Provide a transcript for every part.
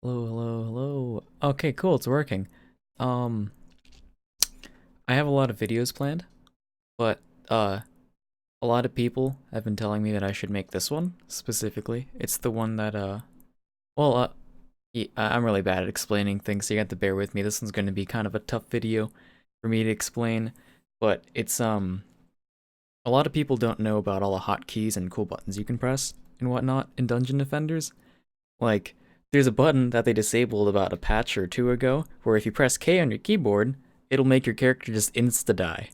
Hello, hello, hello. Okay, cool, it's working. Um, I have a lot of videos planned, but a lot of people have been telling me that I should make this one specifically. It's the one that well, I'm really bad at explaining things, so you have to bear with me. This one's going to be kind of a tough video for me to explain, but it's a lot of people don't know about all the hotkeys and cool buttons you can press and whatnot in Dungeon Defenders. Like, there's a button that they disabled about a patch or two ago, where if you press K on your keyboard, it'll make your character just insta-die.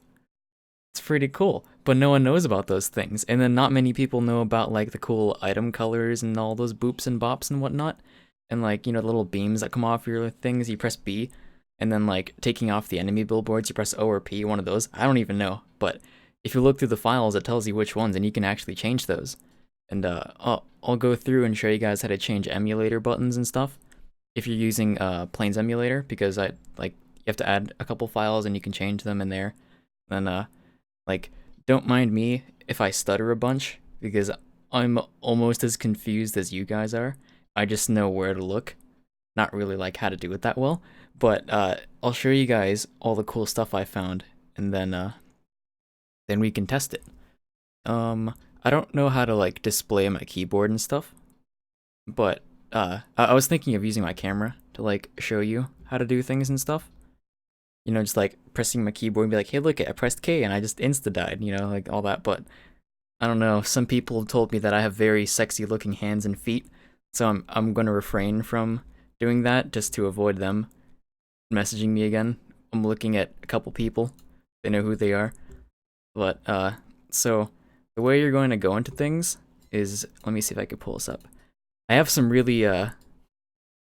It's pretty cool, but no one knows about those things, and then not many people know about, like, the cool item colors and all those boops and bops and whatnot, and, like, you know, the little beams that come off your things, you press B, and then, like, taking off the enemy billboards, you press O or P, one of those. I don't even know, but if you look through the files, it tells you which ones, and you can actually change those. And I'll go through and show you guys how to change emulator buttons and stuff if you're using Plains emulator, because you have to add a couple files and you can change them in there. Then like, don't mind me if I stutter a bunch, because I'm almost as confused as you guys are. I just know where to look, not really like how to do it that well. But I'll show you guys all the cool stuff I found, and then we can test it. I don't know how to like display my keyboard and stuff, but I was thinking of using my camera to like show you how to do things and stuff. You know, just like pressing my keyboard and be like, hey, look, I pressed K and I just insta died, you know, like all that. But I don't know. Some people have told me that I have very sexy looking hands and feet, so I'm gonna refrain from doing that just to avoid them messaging me again. I'm looking at a couple people. They know who they are. But so the way you're going to go into things is, let me see if I can pull this up. I have some really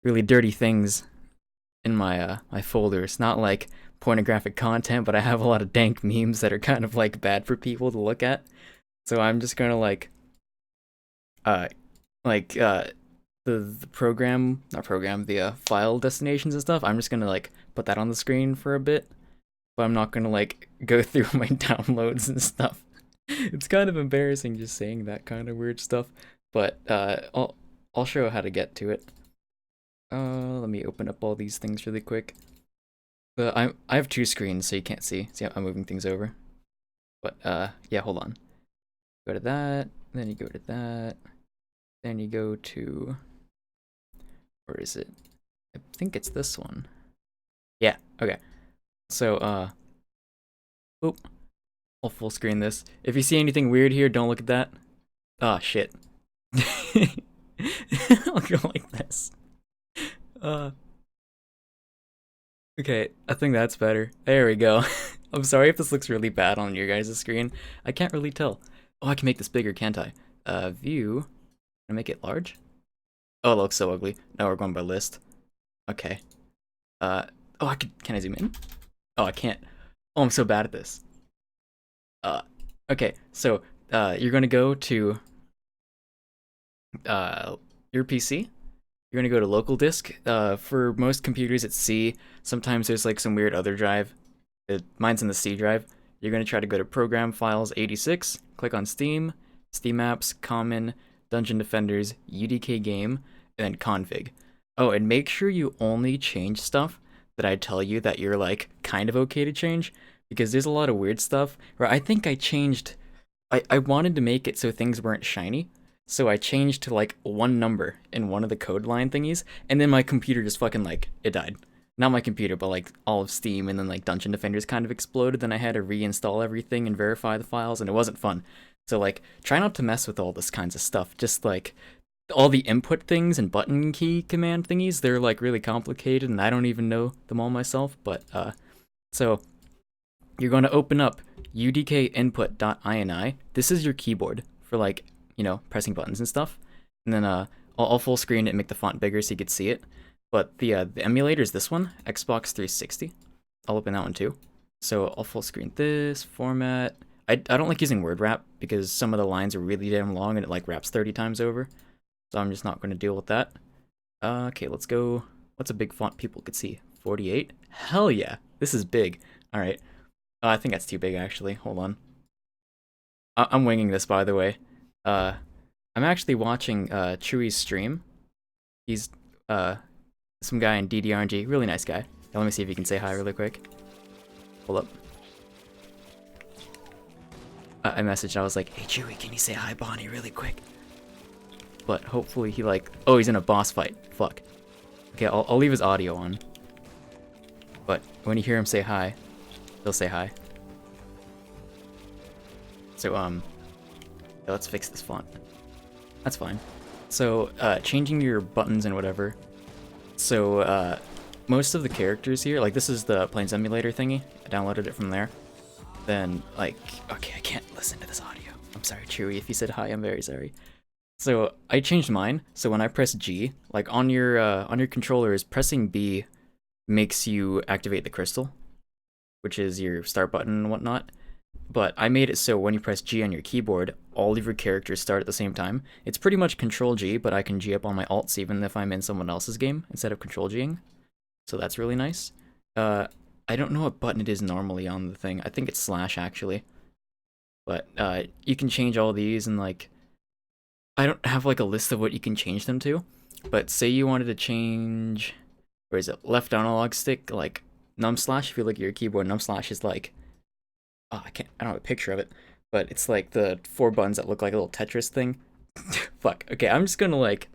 dirty things in my my folders. Not like pornographic content, but I have a lot of dank memes that are kind of like bad for people to look at. So I'm just gonna uh like the program, not program, the file destinations and stuff. I'm just gonna like put that on the screen for a bit, but I'm not gonna like go through my downloads and stuff. It's kind of embarrassing just saying that kind of weird stuff, but I'll show how to get to it. Let me open up all these things really quick. I have two screens, so you can't see. See, I'm moving things over. But yeah, hold on. Go to that, then you go to that, then you go to, where is it? I think it's this one. Yeah, okay. So oop, I'll full screen this. If you see anything weird here, don't look at that. Ah, shit. I'll go like this. Uh, okay, I think that's better. There we go. I'm sorry if this looks really bad on your guys' screen. I can't really tell. Oh, I can make this bigger, can't I? View. Can I make it large? Oh, it looks so ugly. No, we're going by list. Okay. Uh, oh, can I zoom in? Oh, I can't. Oh, I'm so bad at this. Uh, okay, so, you're gonna go to, your PC. You're gonna go to local disk. For most computers, it's C. Sometimes there's like some weird other drive. Mine's in the C drive. You're gonna try to go to Program Files 86. Click on Steam, Steam Apps, Common, Dungeon Defenders, UDK Game, and then Config. Oh, and make sure you only change stuff that I tell you that you're like kind of okay to change, because there's a lot of weird stuff where I think I changed. I wanted to make it so things weren't shiny, so I changed to like one number in one of the code line thingies, and then my computer just fucking like it died. Not my computer, but like all of Steam, and then like Dungeon Defenders kind of exploded. Then I had to reinstall everything and verify the files, and it wasn't fun. So like, try not to mess with all this kinds of stuff. Just like all the input things and button key command thingies, they're like really complicated, and I don't even know them all myself. But so you're going to open up udkinput.ini. This is your keyboard for like, you know, pressing buttons and stuff. And then I'll full screen it and make the font bigger so you could see it. But the emulator is this one, Xbox 360. I'll open that one too. So I'll full screen this format. I don't like using word wrap because some of the lines are really damn long and it like wraps 30 times over. So I'm just not going to deal with that. Okay, let's go. What's a big font people could see? 48? Hell yeah, this is big. All right. I think that's too big actually. Hold on. I'm winging this, by the way. I'm actually watching Chewy's stream. He's some guy in DD1, really nice guy. Now, let me see if he can say hi really quick. Hold up. I messaged, I was like, hey Chewy, can you say hi Bonnie really quick? But hopefully he like, oh, he's in a boss fight. Fuck. Okay, I'll leave his audio on. But when you hear him say hi, he'll say hi. So, yeah, let's fix this font. That's fine. So, changing your buttons and whatever. So, most of the characters here, like this is the Plains Emulator thingy. I downloaded it from there. Then, like, okay, I can't listen to this audio. I'm sorry, Chewy, if you said hi, I'm very sorry. So, I changed mine, so when I press G, like on your controllers, pressing B makes you activate the crystal, which is your start button and whatnot. But I made it so when you press G on your keyboard, all of your characters start at the same time. It's pretty much Ctrl+G, but I can G up on my alts even if I'm in someone else's game instead of Ctrl+Ging. So that's really nice. I don't know what button it is normally on the thing. I think it's slash actually. But you can change all these and like, I don't have like a list of what you can change them to. But say you wanted to change, where is it? Left analog stick, like num slash. If you look at your keyboard, num slash is like, oh, I don't have a picture of it, but it's like the 4 buttons that look like a little Tetris thing. Fuck. Okay, I'm just gonna like,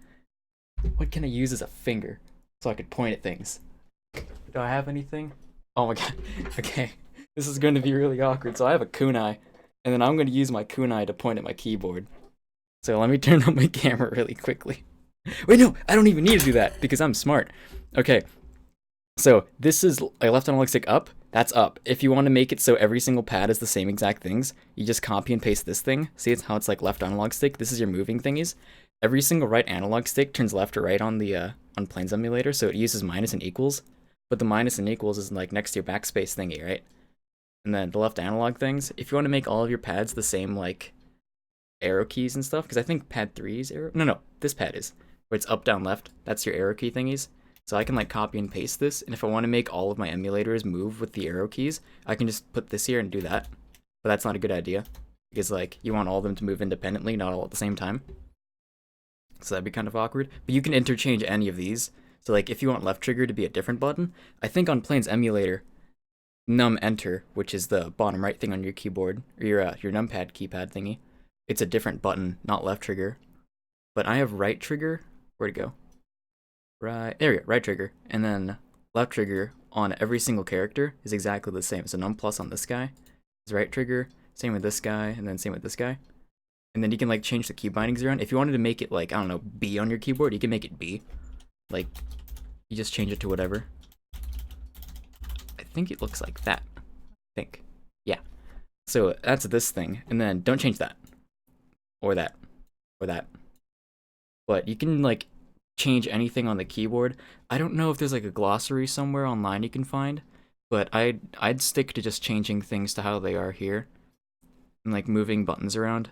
what can I use as a finger so I could point at things? Do I have anything? Oh my god. Okay, this is going to be really awkward. So I have a kunai, and then I'm going to use my kunai to point at my keyboard. So let me turn on my camera really quickly. Wait, no, I don't even need to do that because I'm smart. Okay, so this is a left analog stick up. That's up. If you want to make it so every single pad is the same exact things, you just copy and paste this thing. See, it's how it's like left analog stick. This is your moving thingies. Every single right analog stick turns left or right on the on Plains Emulator, so it uses minus and equals. But the minus and equals is like next to your backspace thingy, right? And then the left analog things, if you want to make all of your pads the same like arrow keys and stuff, because I think pad 3 is arrow. No, this pad is. Where it's up, down, left. That's your arrow key thingies. So I can like copy and paste this, and if I want to make all of my emulators move with the arrow keys, I can just put this here and do that. But that's not a good idea, because like you want all of them to move independently, not all at the same time. So that'd be kind of awkward. But you can interchange any of these. So like if you want left trigger to be a different button, I think on Plains Emulator, num enter, which is the bottom right thing on your keyboard, or your numpad keypad thingy, it's a different button, not left trigger. But I have right trigger. Where'd it go? Right, there we go, right trigger. And then left trigger on every single character is exactly the same. So num plus on this guy is right trigger, same with this guy, and then same with this guy. And then you can like change the key bindings around. If you wanted to make it like, I don't know, B on your keyboard, you can make it B. Like, you just change it to whatever. I think it looks like that. I think. Yeah. So that's this thing. And then don't change that. Or that. Or that. But you can like change anything on the keyboard. I don't know if there's like a glossary somewhere online you can find, but I'd stick to just changing things to how they are here. And like moving buttons around.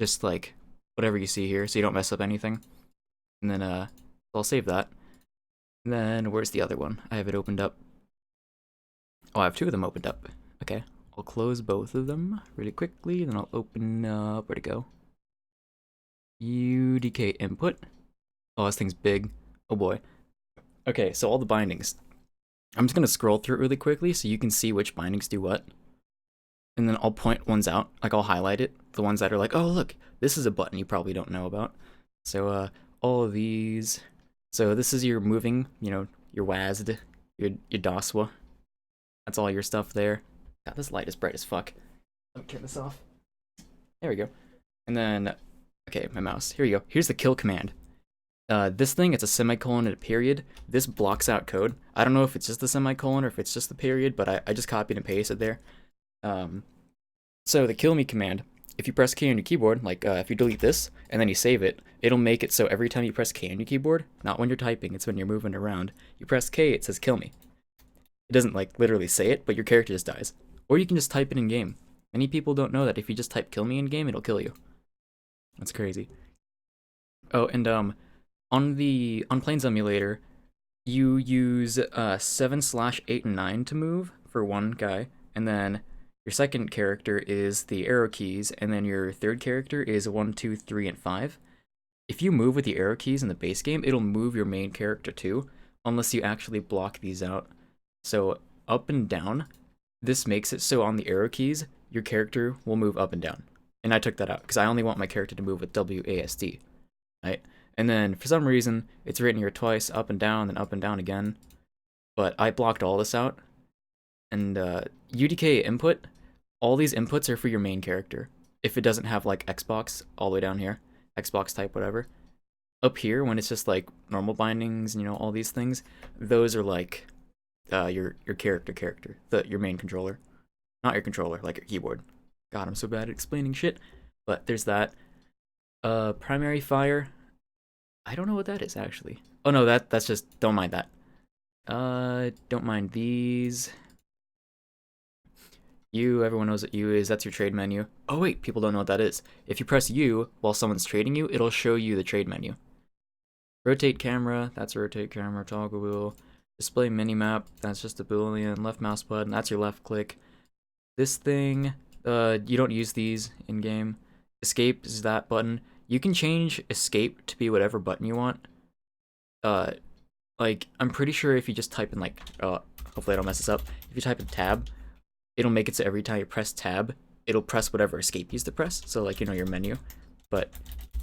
Just like whatever you see here so you don't mess up anything. And then I'll save that. And then where's the other one? I have it opened up. Oh, I have 2 of them opened up. Okay, I'll close both of them really quickly, then I'll open up, where'd it go? UDK input. Oh, this thing's big. Oh boy. Okay, so all the bindings. I'm just gonna scroll through it really quickly so you can see which bindings do what. And then I'll point ones out, like I'll highlight it. The ones that are like, oh look, this is a button you probably don't know about. So all of these. So this is your moving, you know, your WASD, your DOSWA. That's all your stuff there. God, this light is bright as fuck. Let me turn this off. There we go. And then, okay, my mouse. Here you go. Here's the kill command. This thing, it's a semicolon and a period. This blocks out code. I don't know if it's just the semicolon or if it's just the period, but I just copied and pasted there. So the KillMe command, if you press K on your keyboard, like if you delete this and then you save it, it'll make it so every time you press K on your keyboard, not when you're typing, it's when you're moving around, you press K, it says kill me. It doesn't like literally say it, but your character just dies. Or you can just type it in game. Many people don't know that if you just type kill me in game, it'll kill you. That's crazy. Oh, and on Plains Emulator, you use 7/8 and 9 to move for one guy, and then your second character is the arrow keys, and then your third character is 1, 2, 3, and 5. if you move with the arrow keys in the base game, it'll move your main character too, unless you actually block these out. So up and down, this makes it so on the arrow keys, your character will move up and down. And I took that out because I only want my character to move with WASD, right? And then for some reason, it's written here twice, up and down, then up and down again. But I blocked all this out. And UDK input, all these inputs are for your main character. If it doesn't have like Xbox all the way down here, Xbox type, whatever. Up here, when it's just like normal bindings and all these things, those are like your character, your main controller, not your controller, like your keyboard. God, I'm so bad at explaining shit. But there's that. Primary fire. I don't know what that is actually. Oh no, that's just, don't mind that. Don't mind these. U, everyone knows what U is. That's your trade menu. Oh wait, people don't know what that is. If you press U while someone's trading you, it'll show you the trade menu. Rotate camera, that's a rotate camera. Toggle wheel. Display minimap, that's just a boolean. Left mouse button, that's your left click. This thing, you don't use these in game. Escape is that button. You can change escape to be whatever button you want. Like, I'm pretty sure if you just type in like, hopefully I don't mess this up. If you type in tab, it'll make it so every time you press tab, it'll press whatever escape you used to press. So like, your menu, but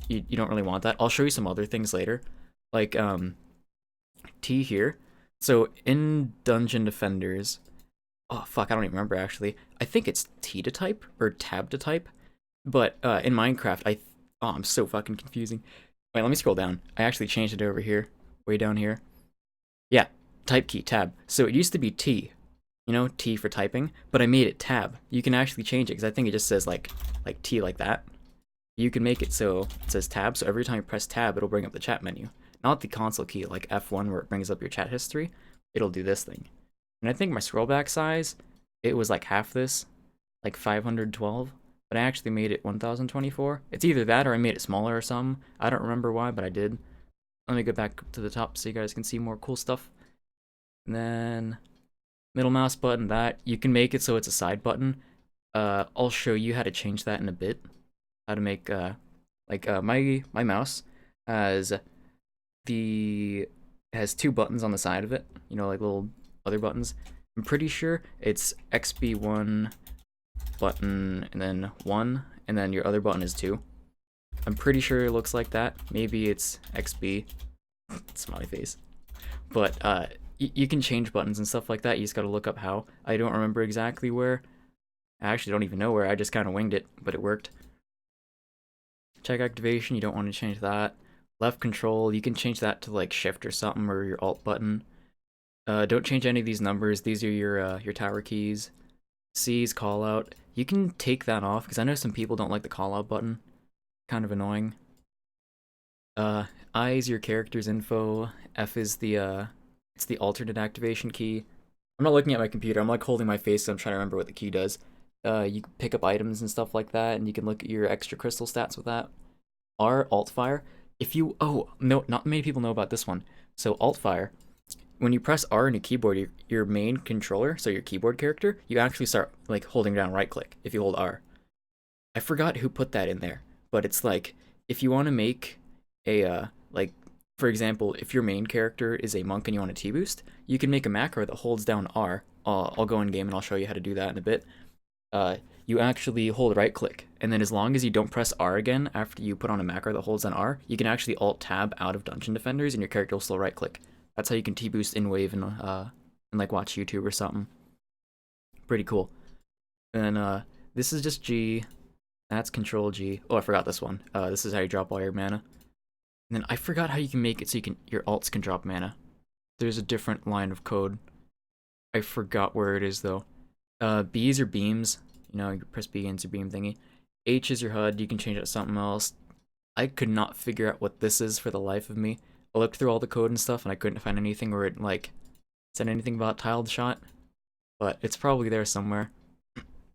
you don't really want that. I'll show you some other things later. Like, T here. So in Dungeon Defenders, oh fuck, I don't even remember actually. I think it's T to type or tab to type. But in Minecraft, I'm so fucking confusing. Wait, let me scroll down. I actually changed it over here, way down here. Yeah, type key, tab. So it used to be T, T for typing, but I made it tab. You can actually change it because I think it just says like T like that. You can make it so it says tab, so every time you press tab, it'll bring up the chat menu. Not the console key like F1 where it brings up your chat history. It'll do this thing. And I think my scroll back size, it was like half this, like 512, but I actually made it 1024. It's either that or I made it smaller or something. I don't remember why, but I did. Let me go back to the top so you guys can see more cool stuff. And then middle mouse button, that you can make it so it's a side button. I'll show you how to change that in a bit. How to make my mouse has has two buttons on the side of it, like little other buttons. I'm pretty sure it's XB1 button and then 1, and then your other button is 2. I'm pretty sure it looks like that. Maybe it's XB. Smiley face. But you can change buttons and stuff like that. You just gotta look up how. I don't remember exactly where. I actually don't even know where. I just kind of winged it, but it worked. Check activation, you don't want to change that. Left control, you can change that to like shift or something, or your alt button. Don't change any of these numbers. These are your tower keys. C's call out. You can take that off because I know some people don't like the call out button. Kind of annoying. I is your character's info. F is it's the alternate activation key. I'm not looking at my computer. I'm like holding my face, so I'm trying to remember what the key does. You can pick up items and stuff like that, and you can look at your extra crystal stats with that. R, alt fire. No, not many people know about this one. So alt fire, when you press R in a keyboard, your main controller, so your keyboard character, you actually start like holding down right click if you hold R. I forgot who put that in there, but it's like, if you want to make a, for example, if your main character is a monk and you want a T-boost, you can make a macro that holds down R. I'll go in game and I'll show you how to do that in a bit. You actually hold right click, and then as long as you don't press R again after you put on a macro that holds down R, you can actually alt tab out of Dungeon Defenders and your character will still right click. That's how you can T-boost in wave and like watch YouTube or something. Pretty cool. And this is just G. That's Ctrl+G. Oh, I forgot this one. This is how you drop all your mana. And then I forgot how you can make it so your alts can drop mana. There's a different line of code. I forgot where it is though. B is your beams. You press B against your beam thingy. H is your HUD. You can change it to something else. I could not figure out what this is for the life of me. I looked through all the code and stuff, and I couldn't find anything where it like said anything about tiled shot. But it's probably there somewhere.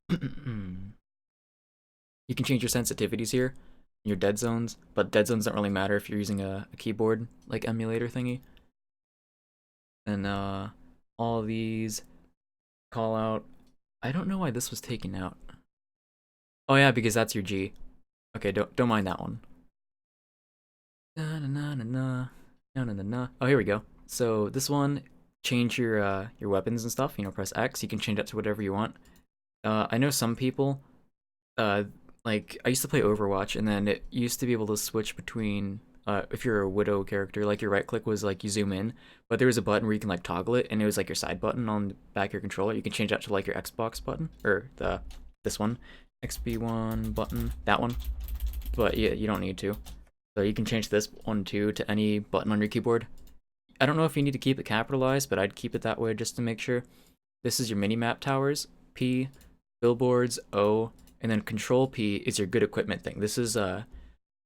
You can change your sensitivities here, your dead zones, but dead zones don't really matter if you're using a keyboard like emulator thingy. And all these call out. I don't know why this was taken out. Oh yeah, because that's your G. Okay, don't mind that one. Na na na na na na na na na. Oh, here we go. So this one, change your weapons and stuff. You know, press X. You can change that to whatever you want. I know some people, uh, like I used to play Overwatch, and then it used to be able to switch between. If you're a Widow character, like your right click was like you zoom in, but there was a button where you can like toggle it, and it was like your side button on the back of your controller. You can change that to like your Xbox button or this one, XB1 button, that one. But yeah, you don't need to. So you can change this one too to any button on your keyboard. I don't know if you need to keep it capitalized, but I'd keep it that way just to make sure. This is your mini-map towers, P, Billboards, O, and then Ctrl+P is your good equipment thing. This is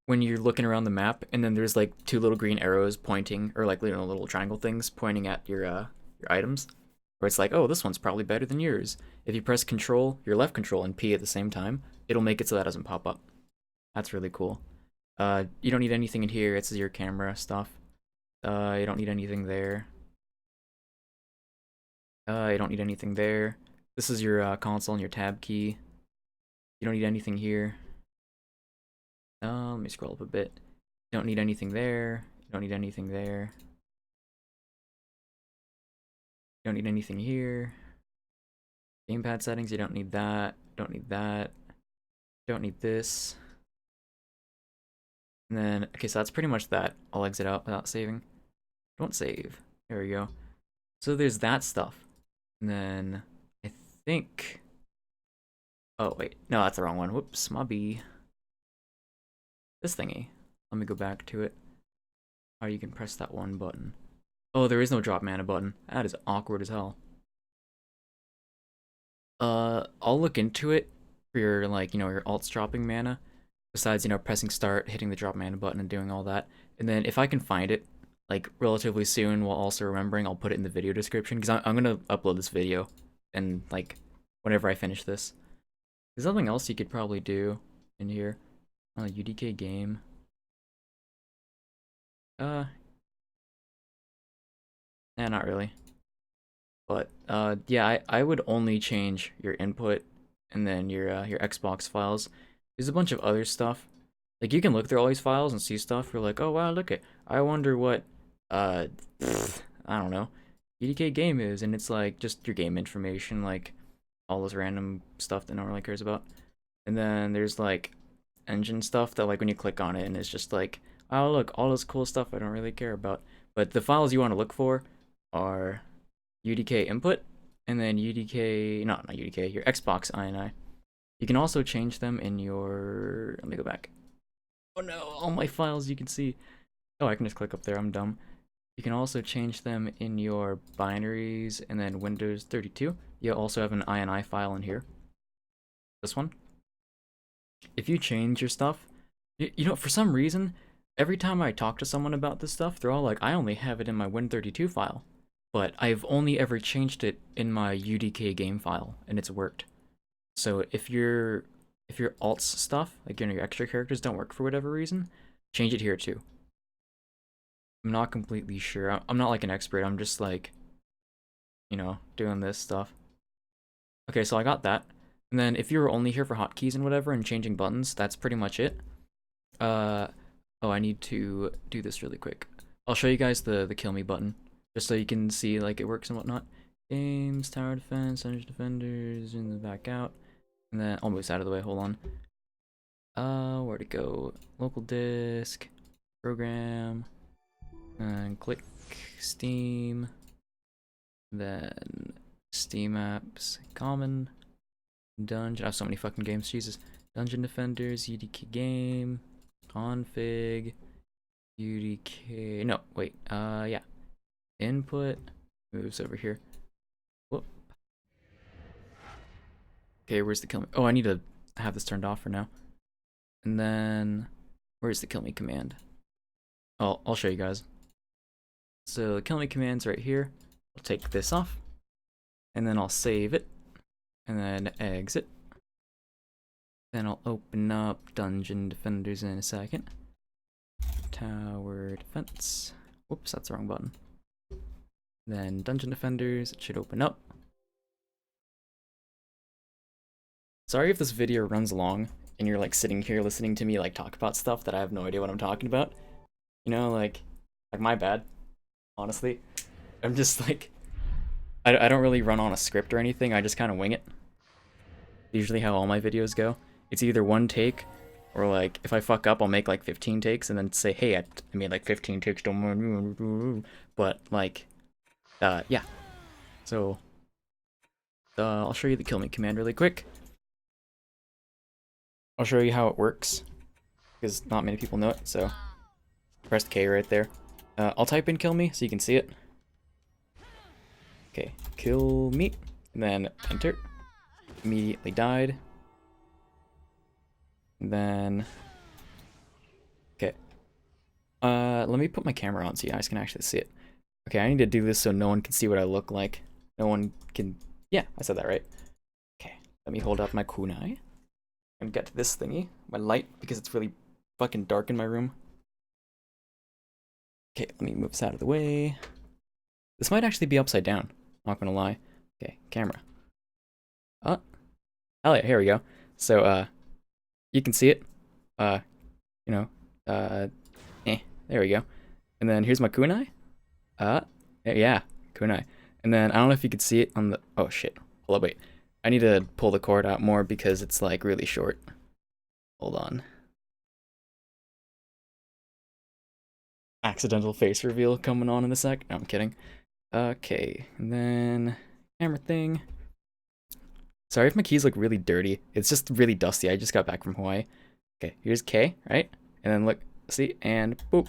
when you're looking around the map, and then there's like two little green arrows pointing, or like little triangle things pointing at your items, where it's like, oh, this one's probably better than yours. If you press Control, your left control, and P at the same time, it'll make it so that doesn't pop up. That's really cool. You don't need anything in here. It's your camera stuff. You don't need anything there. You don't need anything there. This is your console and your tab key. You don't need anything here. Let me scroll up a bit. You don't need anything there. You don't need anything there. You don't need anything here. Gamepad settings, you don't need that. Don't need that. Don't need this. And then, okay, so that's pretty much that. I'll exit out without saving. Don't save. There we go. So there's that stuff. And then I think. Oh, wait. No, that's the wrong one. Whoops, my B. This thingy. Let me go back to it. Or you can press that one button. Oh, there is no drop mana button. That is awkward as hell. I'll look into it for your, like, your alts dropping mana. Besides, pressing start, hitting the drop mana button, and doing all that. And then if I can find it, like, relatively soon, while also remembering, I'll put it in the video description, because I'm gonna upload this video, and, like, whenever I finish this. There's something else you could probably do in here. UDK game. Not really. But, yeah, I would only change your input, and then your Xbox files. There's a bunch of other stuff. Like, you can look through all these files and see stuff. You're like, oh, wow, look at. I wonder what, I don't know, EDK game is. And it's, like, just your game information, like, all this random stuff that no one really cares about. And then there's, like, engine stuff that, like, when you click on it, and it's just like, oh, look, all this cool stuff I don't really care about. But the files you want to look for are UDK input, and then UDK, not UDK, your Xbox INI. You can also change them in your, let me go back. Oh no, all my files you can see. Oh, I can just click up there, I'm dumb. You can also change them in your binaries, and then Windows 32. You also have an INI file in here. This one. If you change your stuff, for some reason, every time I talk to someone about this stuff, they're all like, I only have it in my Win32 file. But I've only ever changed it in my UDK game file, and it's worked. So if your alts stuff, like your extra characters, don't work for whatever reason, change it here too. I'm not completely sure. I'm not like an expert. I'm just like, doing this stuff. Okay, so I got that. And then if you were only here for hotkeys and whatever and changing buttons, that's pretty much it. Oh, I need to do this really quick. I'll show you guys the KillMe button, just so you can see like it works and whatnot. Games, tower defense, energy defenders, in the back out. And then I'll move this out of the way, hold on. Where to go? Local disk, program, and click Steam, then Steam apps, common, dungeon. I have so many fucking games, Jesus. Dungeon Defenders, UDK game, config, UDK, no, wait, yeah. Input, moves over here. Whoop. Okay, where's the kill me? Oh, I need to have this turned off for now. And then, where's the kill me command? Oh, I'll show you guys. So the kill me command's right here. I'll take this off, and then I'll save it, and then exit. Then I'll open up Dungeon Defenders in a second. Tower Defense. Whoops, that's the wrong button. Then Dungeon Defenders, it should open up. Sorry if this video runs long and you're like sitting here listening to me like talk about stuff that I have no idea what I'm talking about. You know, like my bad, honestly. I'm just like, I don't really run on a script or anything, I just kind of wing it. Usually how all my videos go. It's either one take, or like, if I fuck up, I'll make like 15 takes and then say, hey, I made like 15 takes, don't. But like, yeah. So, I'll show you the KillMe command really quick. I'll show you how it works, because not many people know it, so press K right there. I'll type in KillMe so you can see it. Okay, KillMe, and then enter. Immediately died. And then, okay. Let me put my camera on so you guys can actually see it. Okay, I need to do this so no one can see what I look like. No one can, yeah, I said that right. Okay, let me hold up my kunai and get to this thingy, my light, because it's really fucking dark in my room. Okay, let me move this out of the way. This might actually be upside down, not gonna lie. Okay, camera. Oh, hell yeah, here we go. So, you can see it. You know, there we go. And then here's my kunai. Yeah, kunai. And then I don't know if you could see it on the, oh shit, hold up, wait. I need to pull the cord out more because it's like really short. Hold on. Accidental face reveal coming on in a sec. No, I'm kidding. Okay, and then camera thing. Sorry if my keys look really dirty. It's just really dusty. I just got back from Hawaii. Okay, here's K, right? And then look, see, and boop.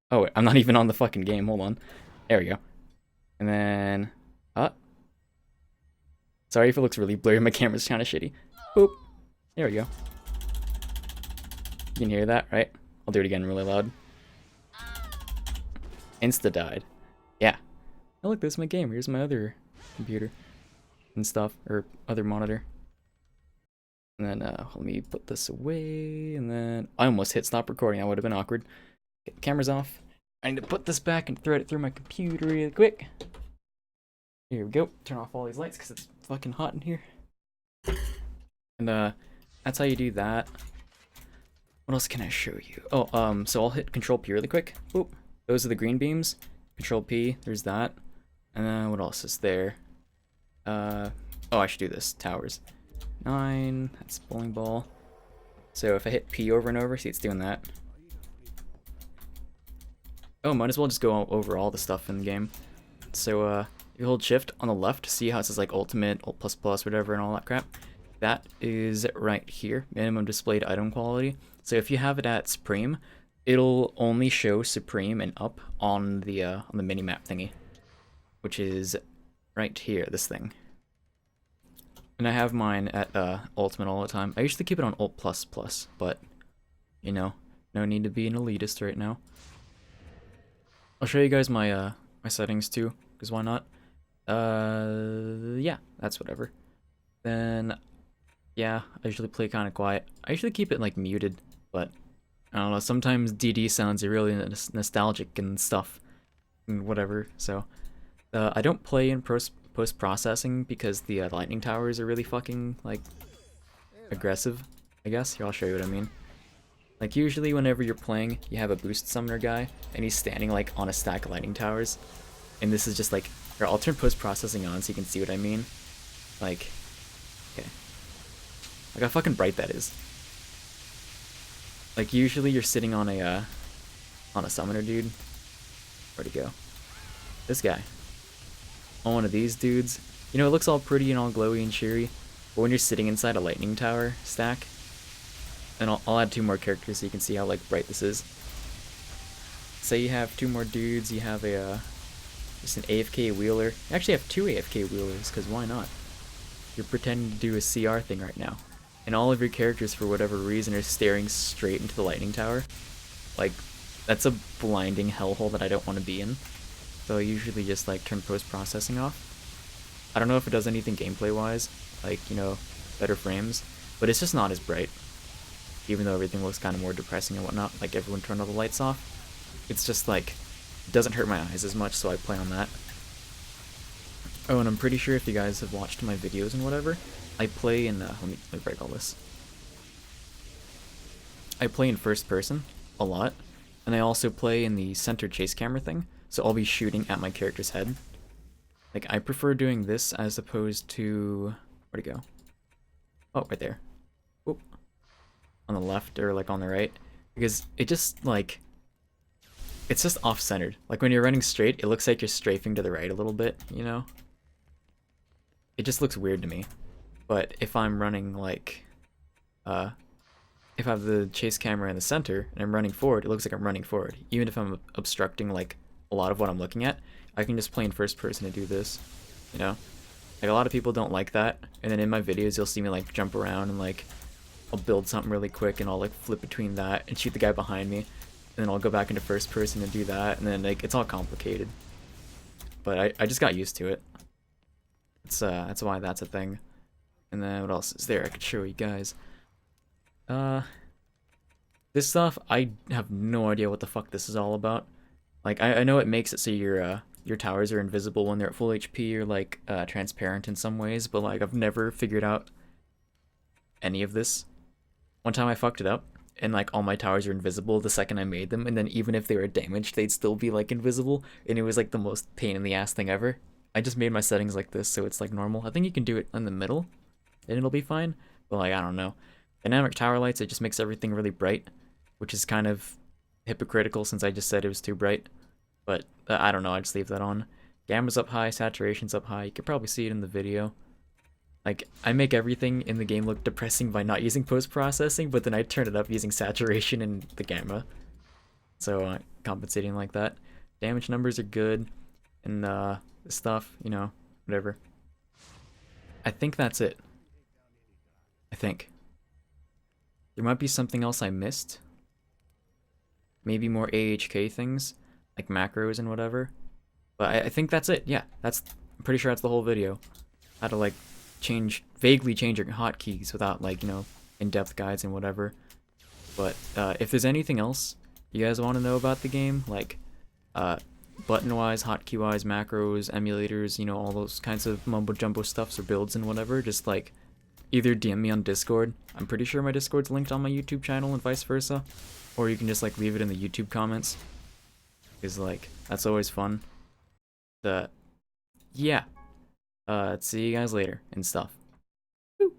Oh, wait, I'm not even on the fucking game. Hold on. There we go. And then, sorry if it looks really blurry. My camera's kind of shitty. Boop. There we go. You can hear that, right? I'll do it again really loud. Insta died. Yeah. Oh, look, this is my game. Here's my other computer and stuff, or other monitor. And then, let me put this away, and then I almost hit stop recording. That would have been awkward. Get the cameras off. I need to put this back and thread it through my computer really quick. Here we go. Turn off all these lights because it's fucking hot in here. And that's how you do that. What else can I show you? Oh, so I'll hit Ctrl+P really quick. Boop. Those are the green beams. Ctrl+P. There's that. And then what else is there? Oh, I should do this. Towers. 9. That's bowling ball. So if I hit P over and over, see it's doing that. Oh, might as well just go over all the stuff in the game. So, you hold shift on the left, see how it says like ultimate, alt plus plus, whatever, and all that crap. That is right here, minimum displayed item quality. So if you have it at supreme, it'll only show supreme and up on the minimap thingy, which is right here, this thing. And I have mine at ultimate all the time. I usually keep it on alt plus plus, but you know, no need to be an elitist right now. I'll show you guys my my settings too, because why not? Yeah, that's whatever. Then, yeah, I usually play kind of quiet. I usually keep it like muted, but I don't know. Sometimes DD sounds really nostalgic and stuff, and whatever. So, I don't play in post-processing because the lightning towers are really fucking like aggressive. I guess here I'll show you what I mean. Like usually whenever you're playing, you have a boost summoner guy, and he's standing like on a stack of lightning towers, and this is just like, here, I'll turn post-processing on so you can see what I mean. Like, okay, like how fucking bright that is. Like usually you're sitting on a summoner dude. Where'd he go? This guy. On one of these dudes. You know, it looks all pretty and all glowy and cheery, but when you're sitting inside a lightning tower stack, and I'll add 2 more characters so you can see how like bright this is. Say you have 2 more dudes, you have a just an AFK wheeler. You actually have 2 AFK wheelers, because why not? You're pretending to do a CR thing right now, and all of your characters for whatever reason are staring straight into the lightning tower. Like, that's a blinding hellhole that I don't want to be in. So I usually just like turn post-processing off. I don't know if it does anything gameplay wise, like, you know, better frames, but it's just not as bright. Even though everything looks kind of more depressing and whatnot, like everyone turned all the lights off. It's just like, it doesn't hurt my eyes as much, so I play on that. Oh, and I'm pretty sure if you guys have watched my videos and whatever, I play in, let me break all this. I play in first person a lot, and and I also play in the center chase camera thing, so I'll be shooting at my character's head. Like, I prefer doing this as opposed to... Where'd it go? Oh, right there. Oop. On the left, or like on the right. Because it just, like... It's just off-centered. Like, when you're running straight, it looks like you're strafing to the right a little bit, you know? It just looks weird to me. But if I'm running, like... if I have the chase camera in the center, and I'm running forward, it looks like I'm running forward. Even if I'm obstructing, like, a lot of what I'm looking at, I can just play in first person to do this, you know? Like, a lot of people don't like that, and then in my videos you'll see me, like, jump around and, like, I'll build something really quick and I'll, like, flip between that and shoot the guy behind me, and then I'll go back into first person and do that, and then, like, it's all complicated. But I just got used to it. That's why that's a thing. And then what else is there I could show you guys? This stuff, I have no idea what the fuck this is all about. Like, I know it makes it so your towers are invisible when they're at full HP or, like, transparent in some ways, but, like, I've never figured out any of this. One time I fucked it up, and, like, all my towers are invisible the second I made them, and then even if they were damaged, they'd still be, like, invisible, and it was, like, the most pain in the ass thing ever. I just made my settings like this, so it's, like, normal. I think you can do it in the middle, and it'll be fine, but, like, I don't know. Dynamic tower lights, it just makes everything really bright, which is kind of hypocritical since I just said it was too bright. But I don't know, I just leave that on. Gamma's up high, saturation's up high. You can probably see it in the video. Like, I make everything in the game look depressing by not using post-processing, but then I turn it up using saturation and the gamma. So, compensating like that. Damage numbers are good, and stuff, you know, whatever. I think that's it. I think. There might be something else I missed. Maybe more AHK things, like macros and whatever. But I think that's it. Yeah, I'm pretty sure that's the whole video. How to, like, vaguely change your hotkeys without, like, you know, in-depth guides and whatever. But if there's anything else you guys want to know about the game, like button-wise, hotkey-wise, macros, emulators, you know, all those kinds of mumbo-jumbo stuffs or builds and whatever, just, like, either DM me on Discord. I'm pretty sure my Discord's linked on my YouTube channel and vice versa. Or you can just, like, leave it in the YouTube comments. Because, like, that's always fun. Yeah. See you guys later and stuff.